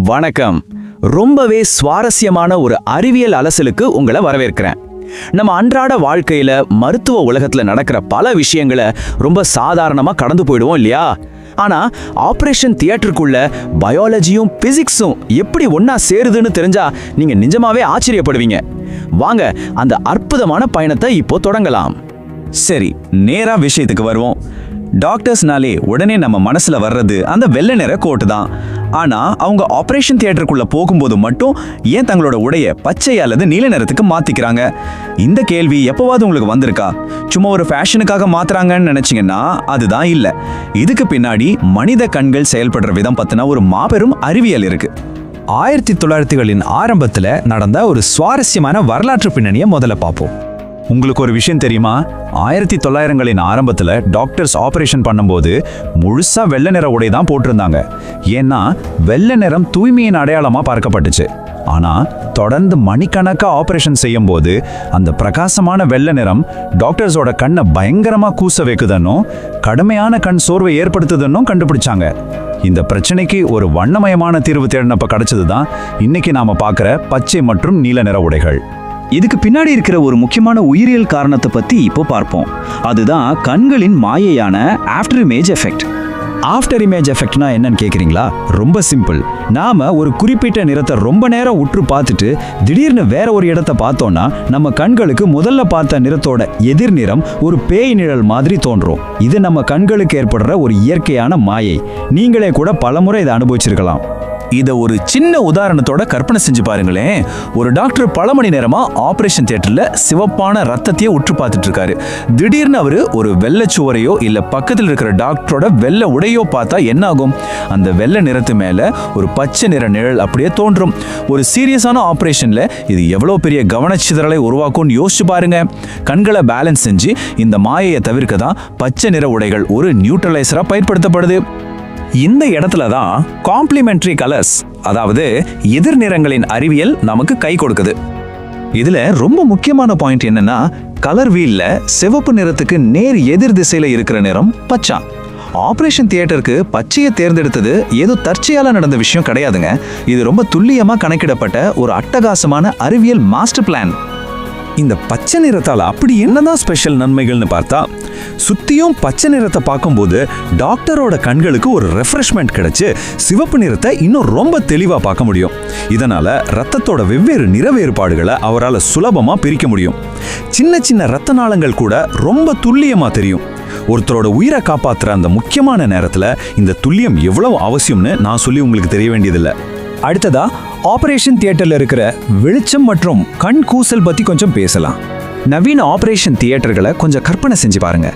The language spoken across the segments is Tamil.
வணக்கம். ரொம்பவே சுவாரஸ்யமான ஒரு அறிவியல் அலசலுக்கு உங்களை வரவேற்கிறேன். நம்ம அன்றாட வாழ்க்கையில மருத்துவ உலகத்துல நடக்கிற பல விஷயங்களை ரொம்ப சாதாரணமா கடந்து போயிடுவோம் இல்லையா? ஆனா ஆபரேஷன் தியேட்டருக்குள்ள பயாலஜியும் பிசிக்ஸும் எப்படி ஒன்னா சேருதுன்னு தெரிஞ்சா நீங்க நிஜமாவே ஆச்சரியப்படுவீங்க. வாங்க அந்த அற்புதமான பயணத்தை இப்போ தொடங்கலாம். சரி, நேரா விஷயத்துக்கு வருவோம். டாக்டர்ஸ்னாலே உடனே நம்ம மனசுல வர்றது அந்த வெள்ளை நிற கோட்டு தான். ஆனா அவங்க ஆபரேஷன் தியேட்டருக்குள்ள போகும்போது மட்டும் ஏன் தங்களோட உடைய பச்சை அல்லது நீல நிறத்துக்கு மாத்திக்கிறாங்க? இந்த கேள்வி எப்பவாவது உங்களுக்கு வந்திருக்கா? சும்மா ஒரு ஃபேஷனுக்காக மாத்துறாங்கன்னு நினைச்சீங்கன்னா அதுதான் இல்ல. இதுக்கு பின்னாடி மனித கண்கள் செயல்படுற விதம் பத்தின ஒரு மாபெரும் அறிவியல் இருக்கு. 1900களின் ஆரம்பத்துல நடந்த ஒரு சுவாரஸ்யமான வரலாற்று பின்னணியை முதல்ல பார்ப்போம். உங்களுக்கு ஒரு விஷயம் தெரியுமா? 1900களின் ஆரம்பத்துல டாக்டர்ஸ் ஆபரேஷன் பண்ணும்போது முழுசா வெள்ளை நிற உடை தான் போட்டிருந்தாங்க. ஏன்னா வெள்ளை நிறம் தூய்மையின் அடையாளமா பார்க்கப்பட்டுச்சு. ஆனா தொடர்ந்து மணிக்கணக்கா ஆபரேஷன் செய்யும் போது அந்த பிரகாசமான வெள்ளை நிறம் டாக்டர்ஸோட கண்ணை பயங்கரமா கூச வைக்குதுன்னும் கடுமையான கண் சோர்வை ஏற்படுத்துதுன்னும் கண்டுபிடிச்சாங்க. இந்த பிரச்சனைக்கு ஒரு வண்ணமயமான தீர்வு தேடினப்ப கிடைச்சதுதான் இன்னைக்கு நாம பார்க்குற பச்சை மற்றும் நீல நிற உடைகள். இதுக்கு பின்னாடி இருக்கிற ஒரு முக்கியமான உயிரியல் காரணத்தை பத்தி இப்போ பார்ப்போம். அதுதான் கண்களின் மாயையான after image effect. After image எஃபெக்ட்னா என்னன்னு கேக்குறீங்களா? ரொம்ப சிம்பிள். நாம ஒரு குறிப்பிட்ட நிறத்தை ரொம்ப நேரம் உற்று பார்த்துட்டு திடீர்னு வேற ஒரு இடத்தை பார்த்தோம்னா நம்ம கண்களுக்கு முதல்ல பார்த்த நிறத்தோட எதிர் நிறம் ஒரு பேய் நிழல் மாதிரி தோன்றும். இது நம்ம கண்களுக்கு ஏற்படுற ஒரு இயற்கையான மாயை. நீங்களே கூட பலமுறை இதை அனுபவிச்சிருக்கலாம். இதை ஒரு சின்ன உதாரணத்தோட கற்பனை செஞ்சு பாருங்களேன். ஒரு டாக்டர் பல மணி நேரமா ஆபரேஷன் தியேட்டர்ல சிவப்பான ரத்தத்தையே உற்று பார்த்துட்டு இருக்காரு. திடீர்னு அவரு ஒரு வெள்ளைச்சுவரையோ இல்ல பக்கத்தில் இருக்கிற டாக்டரோட வெள்ளை உடையோ பார்த்தா என்ன ஆகும்? அந்த வெள்ளை நிறத்து மேல ஒரு பச்சை நிற நிழல் அப்படியே தோன்றும். ஒரு சீரியஸான ஆபரேஷன்ல இது எவ்வளவு பெரிய கவனச்சிதறலை உருவாக்கும்னு யோசிச்சு பாருங்க. கண்களை பேலன்ஸ் செஞ்சு இந்த மாயையை தவிர்க்க தான் பச்சை நிற உடைகள் ஒரு நியூட்ரலைசரா பயன்படுத்தப்படுது. இந்த இடத்துல தான் காம்ப்ளிமெண்டரி கலர்ஸ், அதாவது எதிர் நிறங்களின் அறிவியல் நமக்கு கை கொடுக்குது. இதுல ரொம்ப முக்கியமான பாயிண்ட் என்னன்னா, கலர் வீல்ல சிவப்பு நிறத்துக்கு நேர் எதிர் திசையில இருக்கிற நிறம் பச்சை. ஆபரேஷன் தியேட்டருக்கு பச்சையை தேர்ந்தெடுத்தது ஏதோ தற்செயலா நடந்த விஷயம் கிடையாதுங்க. இது ரொம்ப துல்லியமா கணக்கிடப்பட்ட ஒரு அட்டகாசமான அறிவியல் மாஸ்டர் பிளான். இந்த பச்சை நிறத்தால் அப்படி என்னதான் ஸ்பெஷல் நன்மைகள்னு பார்த்தா, சுத்தியும் பச்சை நிறத்தை பார்க்கும்போது டாக்டரோட கண்களுக்கு ஒரு ரெஃப்ரெஷ்மெண்ட் கிடைச்சு சிவப்பு நிறத்தை இன்னும் ரொம்ப தெளிவா பார்க்க முடியும். இதனால ரத்தத்தோட வெவ்வேறு நிற வேறுபாடுகளை அவரால் சுலபமா பிரிக்க முடியும். சின்ன சின்ன ரத்த நாளங்கள் கூட ரொம்ப துல்லியமா தெரியும். ஒருத்தரோட உயிரை காப்பாத்துற அந்த முக்கியமான நேரத்துல இந்த துல்லியம் எவ்வளவு அவசியம்னு நான் சொல்லி உங்களுக்கு தெரிய வேண்டியதில்லை. அடுத்ததா ஆபரேஷன் தியேட்டர்ல இருக்கிற வெளிச்சம் மற்றும் கண் கூசல் பத்தி கொஞ்சம் பேசலாம். நவீன ஆபரேஷன் தியேட்டர்களை கொஞ்சம் கற்பனை செஞ்சு பாருங்க.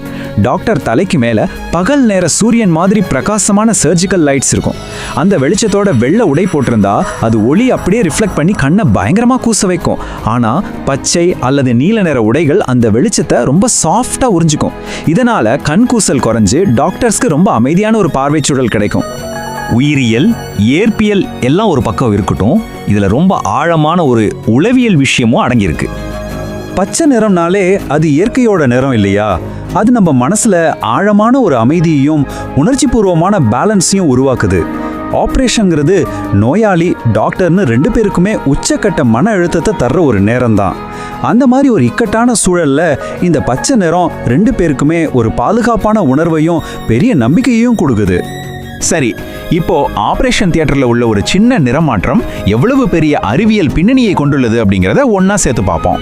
டாக்டர் தலைக்கு மேல பகல் நேர சூரியன் மாதிரி பிரகாசமான சர்ஜிக்கல் லைட்ஸ் இருக்கும். அந்த வெளிச்சத்தோட வெள்ளை உடை போட்டிருந்தா அது ஒளி அப்படியே ரிஃப்ளெக்ட் பண்ணி கண்ணை பயங்கரமா கூச வைக்கும். ஆனா பச்சை அல்லது நீல நிற உடைகள் அந்த வெளிச்சத்தை ரொம்ப சாஃப்டா உறிஞ்சிக்கும். இதனால கண் கூசல் குறைஞ்சு டாக்டர்ஸ்க்கு ரொம்ப அமைதியான ஒரு பார்வை சூழல் கிடைக்கும். உயிரியல், இயற்பியல் எல்லாம் ஒரு பக்கம் இருக்கட்டும், இதுல ரொம்ப ஆழமான ஒரு உளவியல் விஷயமும் அடங்கியிருக்கு. பச்சை நிறம்னாலே அது இயற்கையோட நிறம் இல்லையா? அது நம்ம மனசுல ஆழமான ஒரு அமைதியையும் உணர்ச்சி பூர்வமான பேலன்ஸையும் உருவாக்குது. ஆப்ரேஷன்ங்கிறது நோயாளி டாக்டர்னு ரெண்டு பேருக்குமே உச்சக்கட்ட மன அழுத்தத்தை தர்ற ஒரு நேரம் தான். அந்த மாதிரி ஒரு இக்கட்டான சூழல்ல இந்த பச்சை நிறம் ரெண்டு பேருக்குமே ஒரு பாதுகாப்பான உணர்வையும் பெரிய நம்பிக்கையையும் கொடுக்குது. சரி, இப்போ ஆபரேஷன் தியேட்டர்ல உள்ள ஒரு சின்ன நிறமாற்றம் எவ்வளவு பெரிய அறிவியல் பின்னணியை கொண்டுள்ளது அப்படிங்கிறத ஒன்னா சேர்த்து பார்ப்போம்.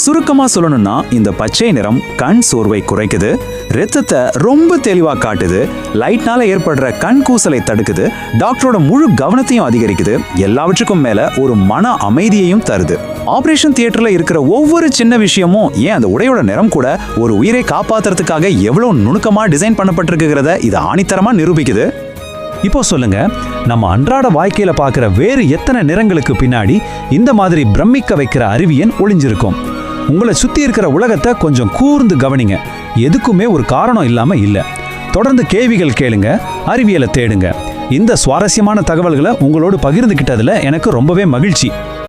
சுருக்கமா சொல்லணும்னா, இந்த பச்சை நிறம் கண் சோர்வை குறைக்குது, ரத்தத்தை ரொம்ப தெளிவா காட்டுது, லைட்னால ஏற்படுற கண் கூசலை தடுக்குது, டாக்டரோட முழு கவனத்தையும் அதிகரிக்குது, எல்லாவற்றுக்கும் மேல ஒரு மன அமைதியையும் தருது. ஆபரேஷன் தியேட்டர்ல இருக்கிற ஒவ்வொரு சின்ன விஷயமும், ஏன் அந்த உடையோட நிறம் கூட ஒரு உயிரை காப்பாத்துறதுக்காக எவ்வளவு நுணுக்கமா டிசைன் பண்ணப்பட்டிருக்குங்கிறத இது ஆணித்தரமா நிரூபிக்குது. இப்போ சொல்லுங்க, நம்ம அன்றாட வாழ்க்கையில பார்க்குற வேறு எத்தனை நிறங்களுக்கு பின்னாடி இந்த மாதிரி பிரமிக்க வைக்கிற அறிவியல் ஒளிஞ்சிருக்கும்? உங்களை சுத்தி இருக்கிற உலகத்தை கொஞ்சம் கூர்ந்து கவனிங்க. எதுக்குமே ஒரு காரணம் இல்லாம இல்ல. தொடர்ந்து கேள்விகள் கேளுங்க, அறிவியலை தேடுங்க. இந்த சுவாரஸ்யமான தகவல்களை உங்களோடு பகிர்ந்துகிட்டதுல எனக்கு ரொம்பவே மகிழ்ச்சி.